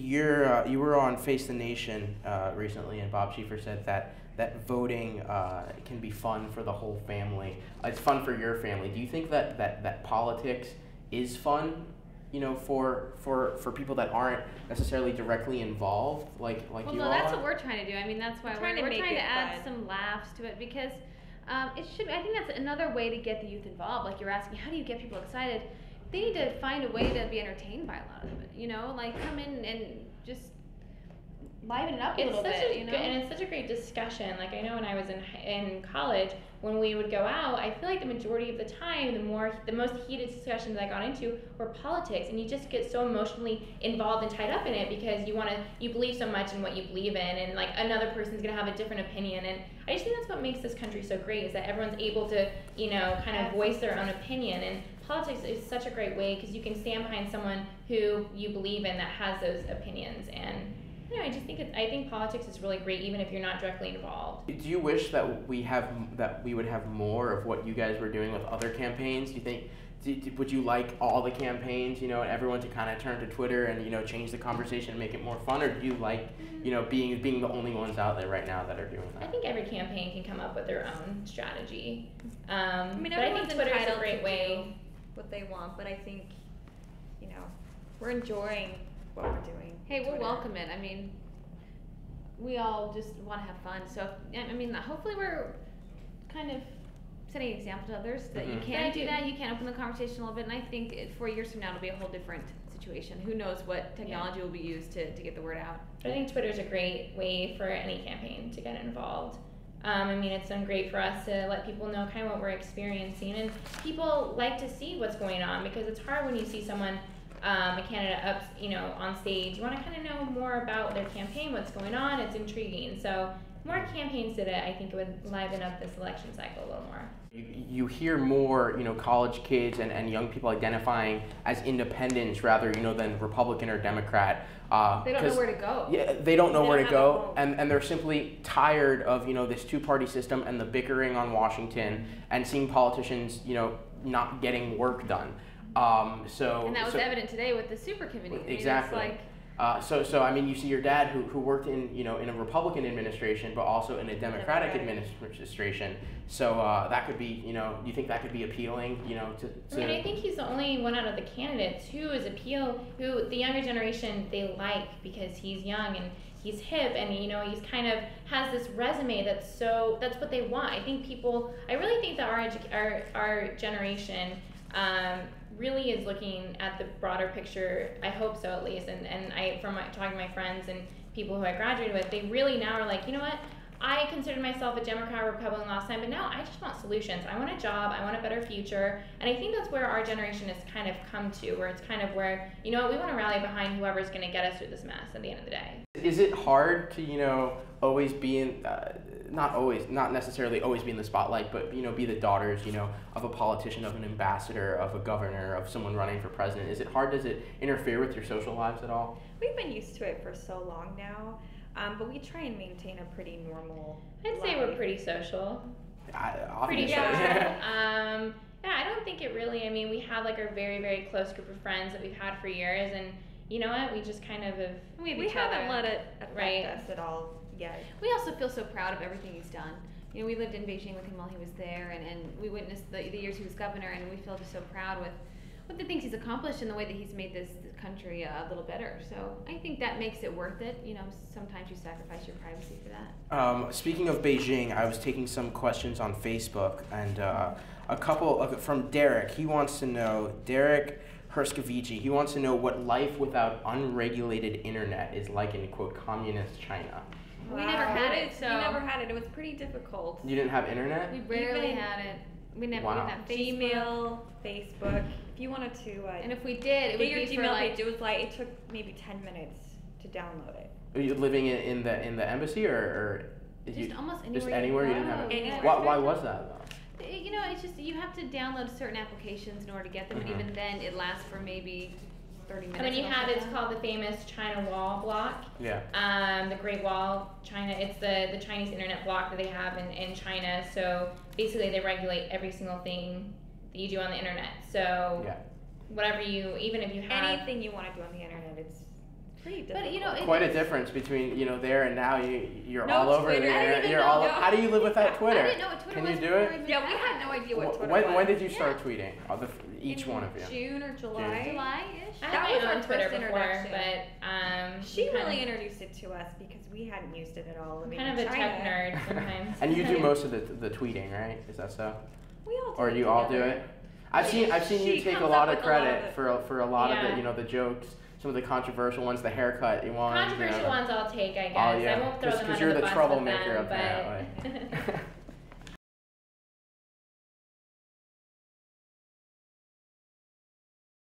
you were on Face the Nation recently, and Bob Schieffer said that voting can be fun for the whole family. It's fun for your family. Do you think that politics is fun, for people that aren't necessarily directly involved, like you all are? Well, no, that's what we're trying to do. I mean, that's why we're trying to add fun. some laughs to it, because it should. I think that's another way to get the youth involved. Like you're asking, how do you get people excited? They need to find a way to be entertained by a lot of it. Like come in and just liven it up a little bit. And it's such a great discussion. Like I know when I was in college, when we would go out, I feel like the majority of the time, the most heated discussions I got into were politics, and you just get so emotionally involved and tied up in it because you believe so much in what you believe in, and like another person's gonna have a different opinion. And I just think that's what makes this country so great, is that everyone's able to kind of voice their own opinion. And politics is such a great way because you can stand behind someone who you believe in that has those opinions. And I just think I think politics is really great, even if you're not directly involved. Do you wish that we would have more of what you guys were doing with other campaigns? Do you think would you like all the campaigns, and everyone to kind of turn to Twitter and change the conversation and make it more fun, or do you like being the only ones out there right now that are doing that? I think every campaign can come up with their own strategy. But I everyone's think Twitter is a entitled great to way. do what they want, but I think we're enjoying what we're doing. Hey, we'll welcome it. I mean, we all just want to have fun. So, hopefully we're kind of setting an example to others that you can do that. You can open the conversation a little bit. And I think 4 years from now it'll be a whole different situation. Who knows what technology will be used to get the word out. I think Twitter's a great way for any campaign to get involved. It's been great for us to let people know kind of what we're experiencing. And people like to see what's going on, because it's hard when you see someone a candidate up, on stage. You want to kind of know more about their campaign, what's going on. It's intriguing. So more campaigns did it, I think it would liven up this election cycle a little more. You hear more, college kids and young people identifying as independents rather, than Republican or Democrat. They don't know where to go. Yeah, they don't know where to go, and they're simply tired of, this two-party system and the bickering on Washington and seeing politicians, not getting work done. And that was evident today with the super committee. Exactly. You see your dad who worked in a Republican administration, but also in a Democratic administration. So that could be, you think that could be appealing, to I think he's the only one out of the candidates who is who the younger generation they like, because he's young and he's hip, and he's kind of has this resume that's what they want. I really think that our generation really is looking at the broader picture. I hope so, at least. And from talking to my friends and people who I graduated with, they really now are like, you know what? I considered myself a Democrat or Republican last time, but now I just want solutions. I want a job. I want a better future. And I think that's where our generation has kind of come to, where it's kind of where, we want to rally behind whoever's going to get us through this mess at the end of the day. Is it hard to, always be in, not necessarily always be in the spotlight, but, be the daughters, of a politician, of an ambassador, of a governor, of someone running for president? Is it hard? Does it interfere with your social lives at all? We've been used to it for so long now. But we try and maintain a pretty normal I'd say we're pretty social. Pretty social. I don't think it really, we have like our very, very close group of friends that we've had for years, and you know what, we just kind of have, we haven't let it affect us at all yet. We also feel so proud of everything he's done. We lived in Beijing with him while he was there, and we witnessed the years he was governor, and we feel just so proud with the things he's accomplished and the way that he's made this country a little better. So I think that makes it worth it. Sometimes you sacrifice your privacy for that. Speaking of Beijing, I was taking some questions on Facebook, and a couple from Derek. He wants to know, Derek Herskovici, he wants to know what life without unregulated internet is like in, quote, communist China. Wow. We never had it, so. We never had it. It was pretty difficult. You didn't have internet? We rarely had it. We didn't have Gmail, Facebook. If you wanted to, and if we did, it would your be Gmail for page. It was it took maybe 10 minutes to download it. Are you living in the embassy, or just almost anywhere? Just anywhere you didn't have it. Anywhere. Why was that though? It's just you have to download certain applications in order to get them, and even then it lasts for maybe 30 minutes. It's called the famous China Wall block. Yeah. The Great Wall, China. It's the Chinese internet block that they have in China. So basically, they regulate every single thing that you do on the internet. So whatever even if you have anything you want to do on the internet, it's pretty difficult. But you know, Quite a difference between there and now. You're No all over Twitter. I there. didn't even You're know. all. No. How do you live without Twitter? I didn't know what Twitter Can was you do before it? I even Yeah, we met. had no idea what Twitter was. When did you start tweeting? Each In one of you. June or July. July-ish. I That had was my our own Twitter first before, introduction. but She kind really of, introduced it to us because we hadn't used it at all. I'm living kind of in a China. tech nerd sometimes. And you do most of the tweeting, right? Is that so? We all do Or it you all do together. it? I've seen you She take a comes lot up of with a lot credit of it. for a lot Yeah. of the jokes, some of the controversial ones, the haircut ones. Controversial ones I'll take, I guess. Oh, yeah. I won't throw them 'Cause under you're the the bus troublemaker, with them, but